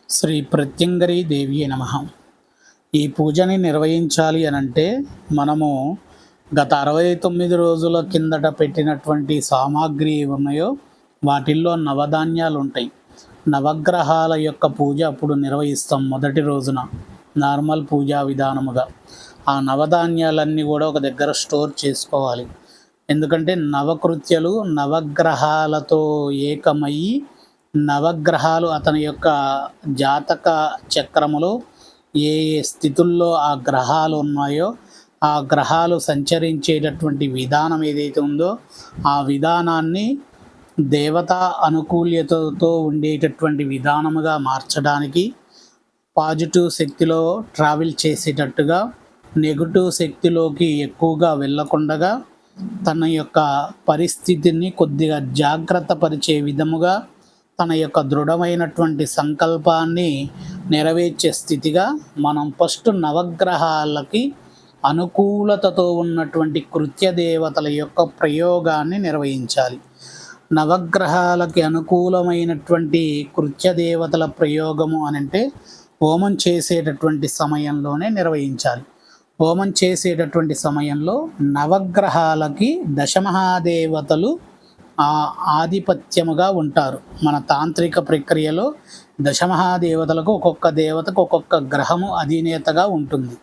శ్రీ ప్రత్యంగరీ దేవి నమ. ఈ పూజని నిర్వహించాలి అనంటే మనము గత 69 రోజుల కిందట పెట్టినటువంటి సామాగ్రి ఉన్నాయో వాటిల్లో నవధాన్యాలు ఉంటాయి. నవగ్రహాల యొక్క పూజ అప్పుడు నిర్వహిస్తాం మొదటి రోజున నార్మల్ పూజా విధానముగా. ఆ నవధాన్యాలన్నీ కూడా ఒక దగ్గర స్టోర్ చేసుకోవాలి. ఎందుకంటే నవకృత్యలు నవగ్రహాలతో ఏకమయ్యి నవగ్రహాలు అతని యొక్క జాతక చక్రములో ఏ ఏ స్థితుల్లో ఆ గ్రహాలు ఉన్నాయో ఆ గ్రహాలు సంచరించేటటువంటి విధానం ఏదైతే ఉందో ఆ విధానాన్ని దేవతా అనుకూల్యతతో ఉండేటటువంటి విధానముగా మార్చడానికి, పాజిటివ్ శక్తిలో ట్రావెల్ చేసేటట్టుగా నెగిటివ్ శక్తిలోకి ఎక్కువగా వెళ్ళకుండగా తన యొక్క పరిస్థితిని కొద్దిగా జాగ్రత్త పరిచే విధముగా తన యొక్క దృఢమైనటువంటి సంకల్పాన్ని నెరవేర్చే స్థితిగా మనం ఫస్ట్ నవగ్రహాలకి అనుకూలతతో ఉన్నటువంటి కృత్య దేవతల యొక్క ప్రయోగాన్ని నిర్వహించాలి. నవగ్రహాలకి అనుకూలమైనటువంటి కృత్య దేవతల ప్రయోగము అనంటే హోమం చేసేటటువంటి సమయంలోనే నిర్వహించాలి. హోమం చేసేటటువంటి సమయంలో నవగ్రహాలకి దశమహాదేవతలు ఆధిపత్యముగా ఉంటారు. మన తాంత్రిక ప్రక్రియలో దశమహాదేవతలకు ఒక్కొక్క దేవతకు ఒక్కొక్క గ్రహము అధినేతగా ఉంటుంది.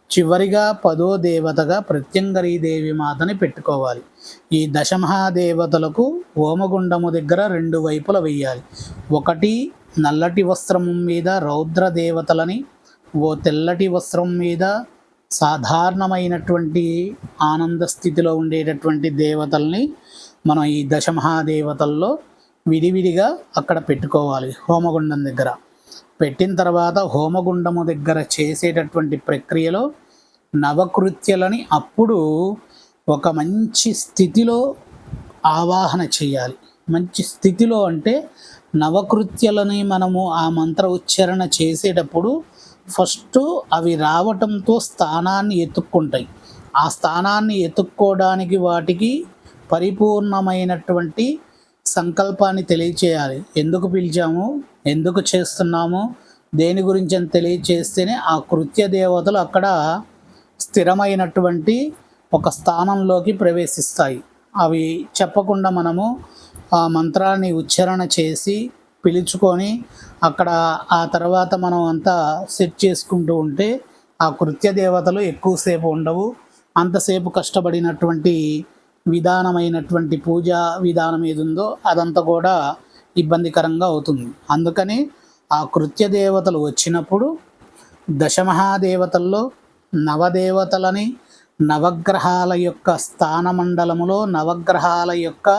చివరిగా 10వ దేవతగా ప్రత్యంగరీ దేవి మాతని పెట్టుకోవాలి. ఈ దశమహాదేవతలకు హోమగుండము దగ్గర 2 వైపుల వెయ్యాలి. ఒకటి నల్లటి వస్త్రం మీద రౌద్ర దేవతలని, ఓ తెల్లటి వస్త్రం మీద సాధారణమైనటువంటి ఆనంద స్థితిలో ఉండేటటువంటి దేవతల్ని మనం ఈ దశమహాదేవతల్లో విడివిడిగా అక్కడ పెట్టుకోవాలి. హోమగుండం దగ్గర పెట్టిన తర్వాత హోమగుండము దగ్గర చేసేటటువంటి ప్రక్రియలో నవకృత్యలని అప్పుడు ఒక మంచి స్థితిలో ఆవాహన చేయాలి. మంచి స్థితిలో అంటే నవకృత్యలని మనము ఆ మంత్ర ఉచ్చారణ చేసేటప్పుడు ఫస్ట్ అవి రావటంతో స్థానాన్ని ఎత్తుక్కుంటాయి. ఆ స్థానాన్ని ఎత్తుక్కోవడానికి వాటికి పరిపూర్ణమైనటువంటి సంకల్పాన్ని తెలియచేయాలి. ఎందుకు పిలిచాము, ఎందుకు చేస్తున్నాము, దేని గురించి అని తెలియచేస్తేనే ఆ కృత్య దేవతలు అక్కడ స్థిరమైనటువంటి ఒక స్థానంలోకి ప్రవేశిస్తాయి. అవి చెప్పకుండా మనము ఆ మంత్రాన్ని ఉచ్చారణ చేసి పిలుచుకొని అక్కడ ఆ తర్వాత మనం అంతా సెట్ చేసుకుంటూ ఉంటే ఆ కృత్య దేవతలు ఎక్కువసేపు ఉండవు. అంతసేపు కష్టపడినటువంటి విధానమైనటువంటి పూజా విధానం ఏది ఉందో అదంతా కూడా ఇబ్బందికరంగా అవుతుంది. అందుకని ఆ కృత్య దేవతలు వచ్చినప్పుడు దశమహాదేవతల్లో నవదేవతలని నవగ్రహాల యొక్క స్థానమండలములో నవగ్రహాల యొక్క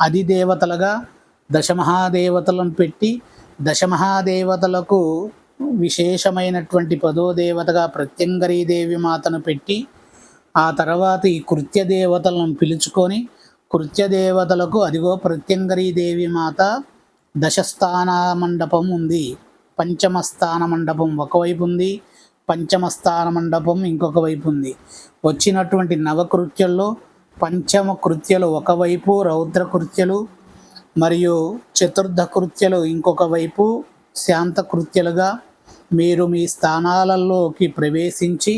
అధిదేవతలుగా దశమహాదేవతలను పెట్టి దశమహాదేవతలకు విశేషమైనటువంటి 10వ దేవతగా ప్రత్యంగరీ దేవి మాతను పెట్టి ఆ తర్వాత ఈ కృత్య దేవతలను పిలుచుకొని కృత్య దేవతలకు అదిగో ప్రత్యంగరీ దేవి మాత దశస్థాన మండపం ఉంది, పంచమ స్థాన మండపం ఒకవైపు ఉంది, పంచమ స్థాన మండపం ఇంకొక వైపు ఉంది. వచ్చినటువంటి నవకృత్యల్లో పంచమ కృత్యలు ఒకవైపు, రౌద్ర కృత్యలు మరియు చతుర్థ కృత్యలు ఇంకొక వైపు శాంత కృత్యలుగా మీరు మీ స్థానాలలోకి ప్రవేశించి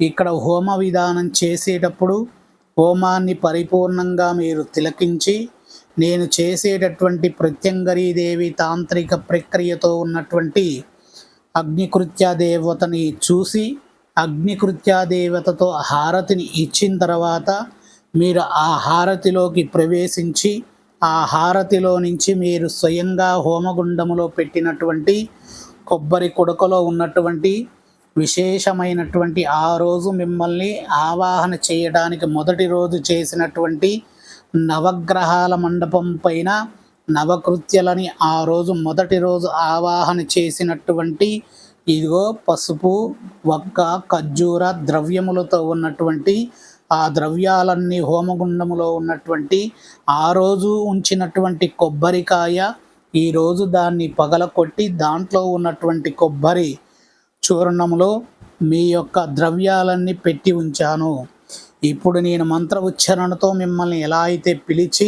ఇక్కడ హోమ విధానం చేసేటప్పుడు హోమాన్ని పరిపూర్ణంగా మీరు తిలకించి నేను చేసేటటువంటి ప్రత్యంగరీ దేవి తాంత్రిక ప్రక్రియతో ఉన్నటువంటి అగ్నికృత్యా దేవతని చూసి అగ్నికృత్యా దేవతతో హారతిని ఇచ్చిన తర్వాత మీరు ఆ హారతిలోకి ప్రవేశించి ఆ హారతిలో నుంచి మీరు స్వయంగా హోమగుండములో పెట్టినటువంటి కొబ్బరి కుడకలో ఉన్నటువంటి విశేషమైనటువంటి ఆ రోజు మిమ్మల్ని ఆవాహన చేయడానికి మొదటి రోజు చేసినటువంటి నవగ్రహాల మండపం పైన నవకృత్యలని ఆ రోజు మొదటి రోజు ఆవాహన చేసినటువంటి ఇదిగో పసుపు, వక్క, ఖర్జూర ద్రవ్యములతో ఉన్నటువంటి ఆ ద్రవ్యాలన్నీ హోమగుండములో ఉన్నటువంటి ఆ రోజు ఉంచినటువంటి కొబ్బరికాయ ఈరోజు దాన్ని పగలకొట్టి దాంట్లో ఉన్నటువంటి కొబ్బరి చూర్ణములో మీ యొక్క ద్రవ్యాలన్నీ పెట్టి ఉంచాను. ఇప్పుడు నేను మంత్ర ఉచ్చారణతో మిమ్మల్ని ఎలా అయితే పిలిచి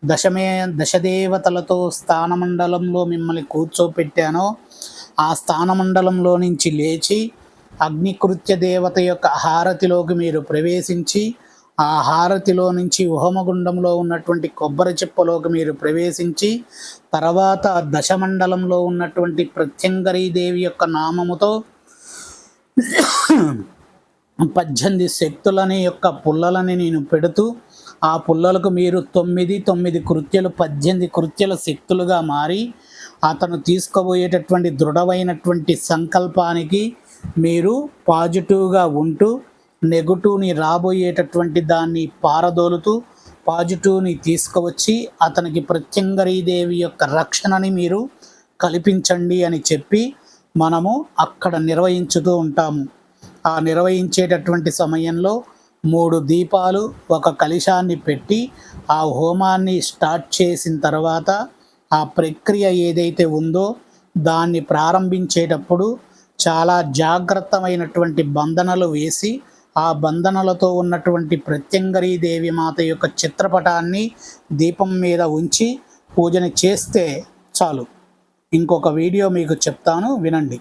దశదేవతలతో స్థానమండలంలో మిమ్మల్ని కూర్చోపెట్టానో ఆ స్థానమండలంలో నుంచి లేచి అగ్నికృత్య దేవత యొక్క హారతిలోకి మీరు ప్రవేశించి ఆ హారతిలో నుంచి హోమగుండంలో ఉన్నటువంటి కొబ్బరి చిప్పలోకి మీరు ప్రవేశించి తర్వాత దశమండలంలో ఉన్నటువంటి ప్రత్యంగరీదేవి యొక్క నామముతో 18 శక్తులని యొక్క పుల్లలని నేను పెడుతూ ఆ పుల్లలకు మీరు 9 కృత్యలు 18 కృత్యల శక్తులుగా మారి అతను తీసుకోబోయేటటువంటి దృఢమైనటువంటి సంకల్పానికి మీరు పాజిటివ్గా ఉంటూ నెగటివ్ని రాబోయేటటువంటి దాన్ని పారదోలుతూ పాజిటివ్ని తీసుకువచ్చి అతనికి ప్రత్యంగరీదేవి యొక్క రక్షణని మీరు కల్పించండి అని చెప్పి మనము అక్కడ నిర్వహించుతూ ఉంటాము. ఆ నిర్వహించేటటువంటి సమయంలో 3 దీపాలు ఒక కలశాన్ని పెట్టి ఆ హోమాన్ని స్టార్ట్ చేసిన తర్వాత ఆ ప్రక్రియ ఏదైతే ఉందో దాన్ని ప్రారంభించేటప్పుడు చాలా జాగ్రత్తమైనటువంటి బంధనలు వేసి ఆ బంధనలతో ఉన్నటువంటి ప్రత్యంగరీదేవి మాత యొక్క చిత్రపటాన్ని దీపం మీద ఉంచి పూజని చేస్తే చాలు. ఇంకొక వీడియో మీకు చెప్తాను, వినండి.